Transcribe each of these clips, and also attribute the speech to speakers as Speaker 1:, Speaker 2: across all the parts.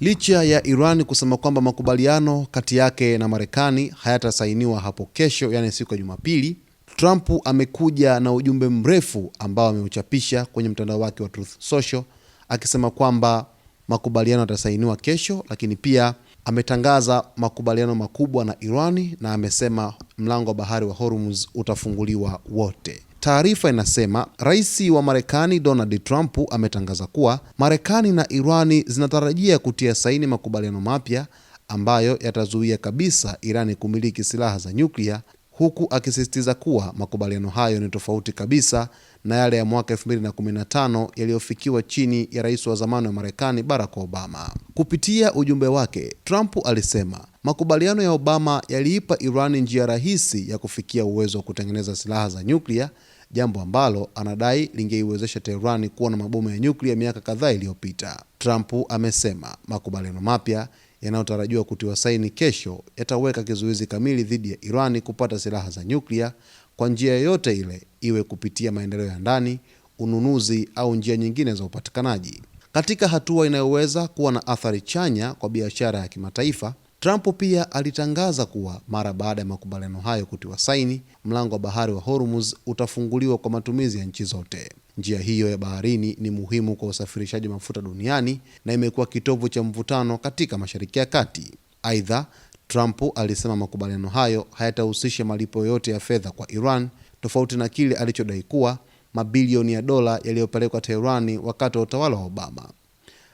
Speaker 1: Licha ya Iran kusema kwamba makubaliano kati yake na Marekani hayatasainiwa hapo kesho, yani siku ya Jumapili, Trump amekuja na ujumbe mrefu ambao ameuchapisha kwenye mtandao wake wa Truth Social akisema kwamba makubaliano yatasainiwa kesho, lakini pia ametangaza makubaliano makubwa na Irani na amesema mlango wa bahari wa Hormuz utafunguliwa wote. Taarifa inasema Rais wa Marekani Donald Trump ametangaza kuwa Marekani na Irani zinatarajia kutia saini makubaliano mapya ambayo yatazuia kabisa Irani kumiliki silaha za nyuklia, huku akisisitiza kuwa makubaliano hayo ni tofauti kabisa na yale ya mwaka 2015 yaliyofikiwa chini ya rais wa zamani wa Marekani Barack Obama. Kupitia ujumbe wake, Trump alisema makubaliano ya Obama yaliipa Irani njia rahisi ya kufikia uwezo wa kutengeneza silaha za nyuklia, jambo ambalo anadai lingeiwezesha Tehran kuwa na mabomu ya nyuklia miaka kadhaa iliyopita. Trump amesema makubaliano mapya yanayotarajiwa kutiwa saini kesho yataweka kizuizi kamili dhidi ya Irani kupata silaha za nyuklia kwa njia yoyote ile, iwe kupitia maendeleo ya ndani, ununuzi au njia nyingine za upatikanaji. Katika hatua inayoweza kuwa na athari chanya kwa biashara ya kimataifa, Trump pia alitangaza kuwa mara baada ya makubaliano hayo kutiwa saini, mlango wa bahari wa Hormuz utafunguliwa kwa matumizi ya nchi zote. Njia hiyo ya baharini ni muhimu kwa usafirishaji mafuta duniani na imekuwa kitovu cha mvutano katika Mashariki ya Kati. Aidha, Trump alisema makubaliano hayo hayatahusisha malipo yote ya fedha kwa Iran, tofauti na kile alichodai kuwa mabilioni ya dola yaliyopelekwa Tehran wakati wa utawala wa Obama.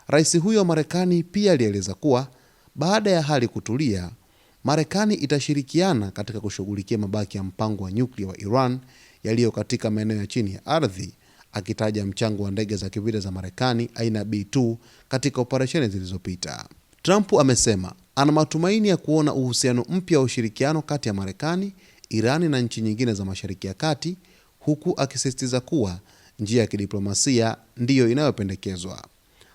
Speaker 1: Rais huyo wa Marekani pia alieleza kuwa baada ya hali kutulia, Marekani itashirikiana katika kushughulikia mabaki ya mpango wa nyuklia wa Iran yaliyo katika maeneo ya chini ya ardhi, akitaja mchango wa ndege za kivita za Marekani aina B2 katika operesheni zilizopita. Trump amesema ana matumaini ya kuona uhusiano mpya wa ushirikiano kati ya Marekani, Irani na nchi nyingine za Mashariki ya Kati, huku akisisitiza kuwa njia ya kidiplomasia ndiyo inayopendekezwa.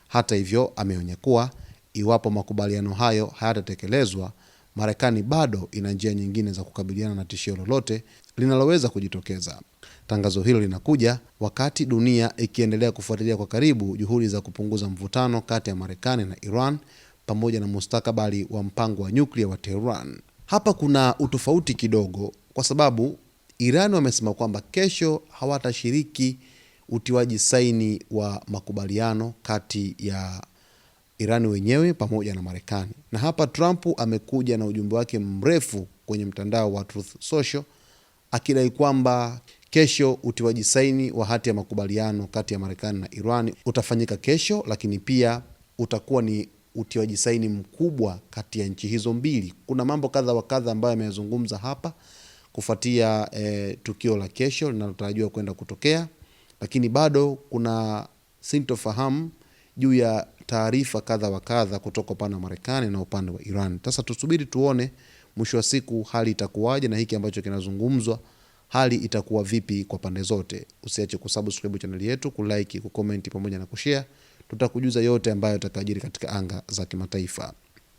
Speaker 1: Hata hivyo, ameonya kuwa iwapo makubaliano hayo hayatatekelezwa, Marekani bado ina njia nyingine za kukabiliana na tishio lolote linaloweza kujitokeza. Tangazo hilo linakuja wakati dunia ikiendelea kufuatilia kwa karibu juhudi za kupunguza mvutano kati ya Marekani na Iran pamoja na mustakabali wa mpango wa nyuklia wa Tehran. Hapa kuna utofauti kidogo kwa sababu Iran wamesema kwamba kesho hawatashiriki utiwaji saini wa makubaliano kati ya Iran wenyewe pamoja na Marekani. Na hapa Trump amekuja na ujumbe wake mrefu kwenye mtandao wa Truth Social akidai kwamba kesho utiwaji saini wa hati ya makubaliano kati ya Marekani na Iran utafanyika kesho, lakini pia utakuwa ni utiwaji saini mkubwa kati ya nchi hizo mbili. Kuna mambo kadha wa kadha ambayo ameyazungumza hapa kufuatia tukio la kesho linalotarajiwa kwenda kutokea, lakini bado kuna sintofahamu juu ya taarifa kadha wa kadha kutoka upande wa Marekani na upande wa Iran. Sasa tusubiri tuone mwisho wa siku hali itakuwaje na hiki ambacho kinazungumzwa hali itakuwa vipi kwa pande zote. Usiache kusubscribe channel yetu, kulike, kucomment pamoja na kushare. Tutakujuza yote ambayo yatakajiri katika anga za kimataifa.